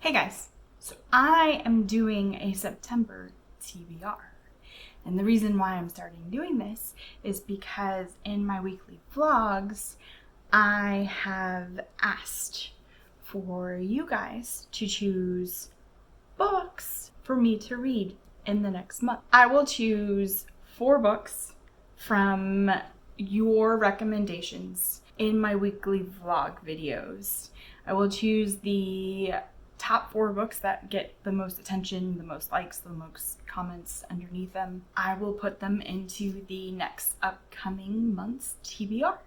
Hey guys, so I am doing a September TBR. And the reason why I'm starting doing this is because in my weekly vlogs, I have asked for you guys to choose books for me to read in the next month. I will choose 4 books from your recommendations in my weekly vlog videos. I will choose the top 4 books that get the most attention, the most likes, the most comments underneath them. I will put them into the next upcoming month's TBR.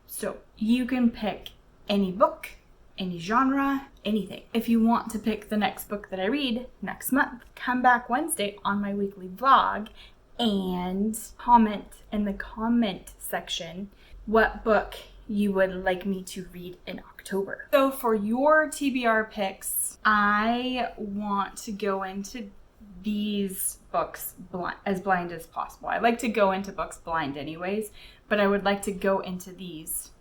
So you can pick any book, any genre, anything. If you want to pick the next book that I read next month, come back Wednesday on my weekly vlog and comment in the comment section what book you would like me to read in October. So for your TBR picks, I want to go into these books as blind as possible. I like to go into books blind anyways, but I would like to go into these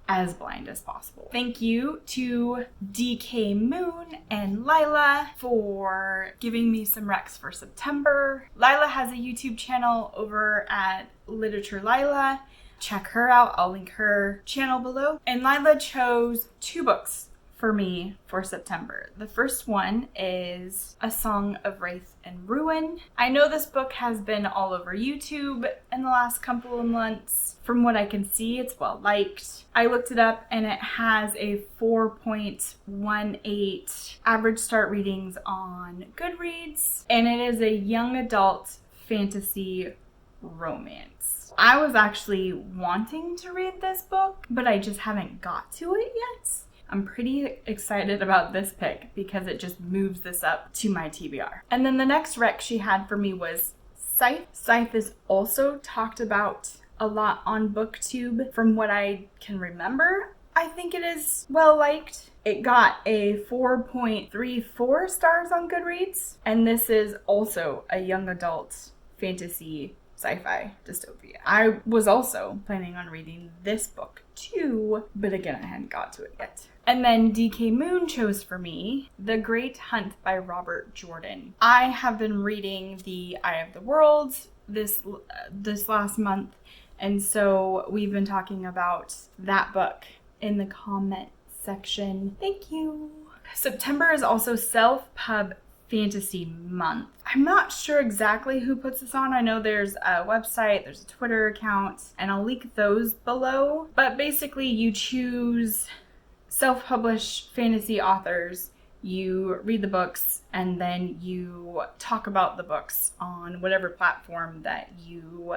as blind as possible. Thank you to DK Moon and Lila for giving me some recs for September. Lila has a YouTube channel over at Literature Lila. Check her out. I'll link her channel below. And Lila chose 2 books for me for September. The first one is A Song of Wraith and Ruin. I know this book has been all over YouTube in the last couple of months. From what I can see, it's well liked. I looked it up and it has a 4.18 average start readings on Goodreads, and it is a young adult fantasy romance. I was actually wanting to read this book, but I just haven't got to it yet. I'm pretty excited about this pick because it just moves this up to my TBR. And then the next rec she had for me was Scythe. Scythe is also talked about a lot on BookTube. From what I can remember, I think it is well liked. It got a 4.34 stars on Goodreads. And this is also a young adult fantasy sci-fi dystopia. I was also planning on reading this book too, but again, I hadn't got to it yet. And then DK Moon chose for me The Great Hunt by Robert Jordan. I have been reading The Eye of the World this last month, and so we've been talking about that book in the comment section. Thank you. September is also Self-Pub Fantasy Month. I'm not sure exactly who puts this on. I know there's a website, there's a Twitter account, and I'll link those below. But basically you choose self-published fantasy authors, you read the books, and then you talk about the books on whatever platform that you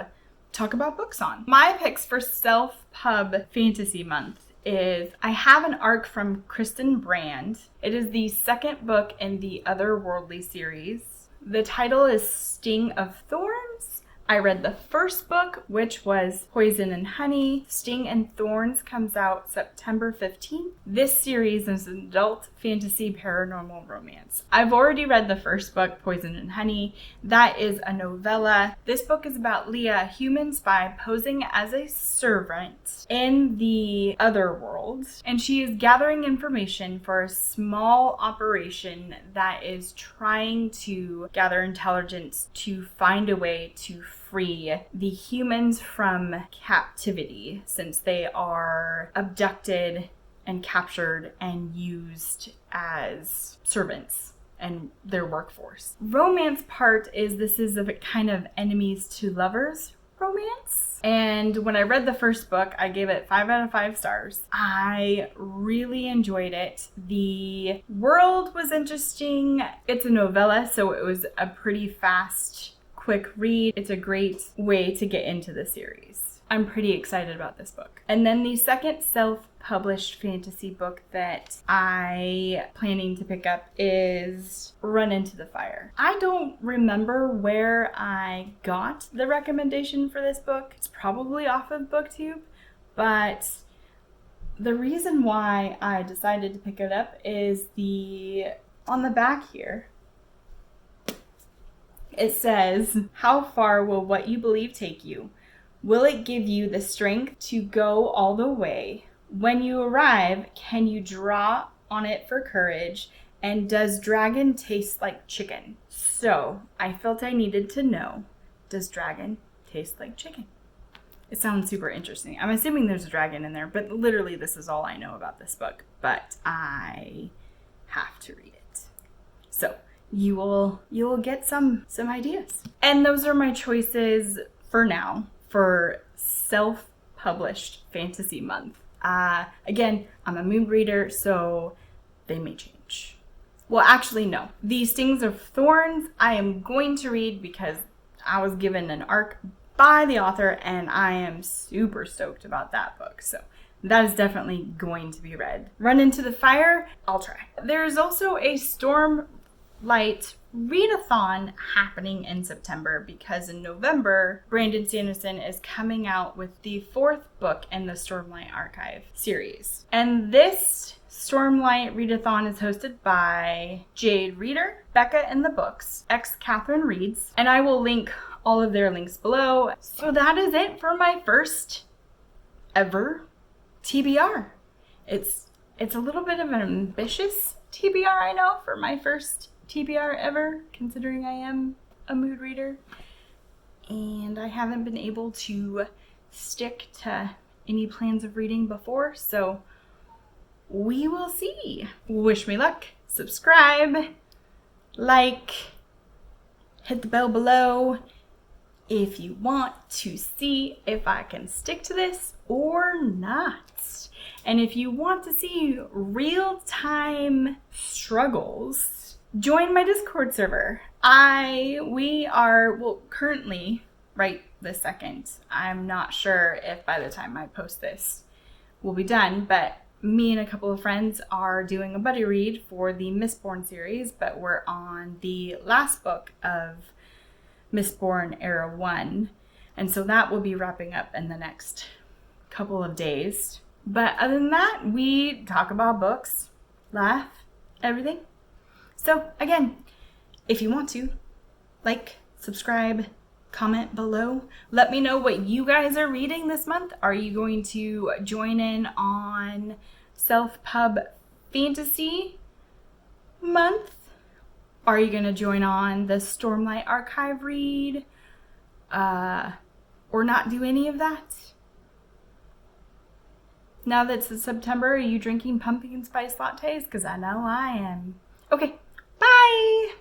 talk about books on. My picks for Self-Pub Fantasy Month is I have an arc from Kristen Brand. It is the second book in the Otherworldly series. The title is Sting of Thorns. I read the first book, which was Poison and Honey. Sting and Thorns comes out September 15th. This series is an adult fantasy paranormal romance. I've already read the first book, Poison and Honey. That is a novella. This book is about Leah, a human spy posing as a servant in the otherworld, and she is gathering information for a small operation that is trying to gather intelligence to find a way to free the humans from captivity, since they are abducted and captured and used as servants and their workforce. Romance part is this is a kind of enemies to lovers romance. And when I read the first book, I gave it 5 out of 5 stars. I really enjoyed it. The world was interesting. It's a novella, so it was a pretty fast, quick read. It's a great way to get into the series. I'm pretty excited about this book. And then the second self-published fantasy book that I planning to pick up is Run Into the Fire. I don't remember where I got the recommendation for this book. It's probably off of BookTube, but the reason why I decided to pick it up is on the back here, it says, "How far will what you believe take you? Will it give you the strength to go all the way? When you arrive, can you draw on it for courage And does dragon taste like chicken? So I felt I needed to know, does dragon taste like chicken? It sounds super interesting. I'm assuming there's a dragon in there, but literally this is all I know about this book. But I have to read it. So you will get some ideas. And those are my choices for now for self-published fantasy month. Again, I'm a mood reader, so they may change. Well, actually, no. The Stings of Thorns I am going to read because I was given an arc by the author, and I am super stoked about that book. So that is definitely going to be read. Run Into the Fire, I'll try. There's also a Stormlight Readathon happening in September because in November, Brandon Sanderson is coming out with the 4th book in the Stormlight Archive series. And this Stormlight Readathon is hosted by Jade Reader, Becca in the Books, Catherine Reads, and I will link all of their links below. So that is it for my first ever TBR. It's a little bit of an ambitious TBR, I know, for my first TBR ever, considering I am a mood reader. And I haven't been able to stick to any plans of reading before, so we will see. Wish me luck. Subscribe, like, hit the bell below if you want to see if I can stick to this or not. And if you want to see real-time struggles, join my Discord server. We are currently, right this second, I'm not sure if by the time I post this we'll be done, but me and a couple of friends are doing a buddy read for the Mistborn series, but we're on the last book of Mistborn Era 1. And so that will be wrapping up in the next couple of days. But other than that, we talk about books, laugh, everything. So again, if you want to, like, subscribe, comment below. Let me know what you guys are reading this month. Are you going to join in on Self-Pub Fantasy Month? Are you going to join on the Stormlight Archive read? Or not do any of that? Now that it's September, are you drinking pumpkin spice lattes? Because I know I am. Okay, bye!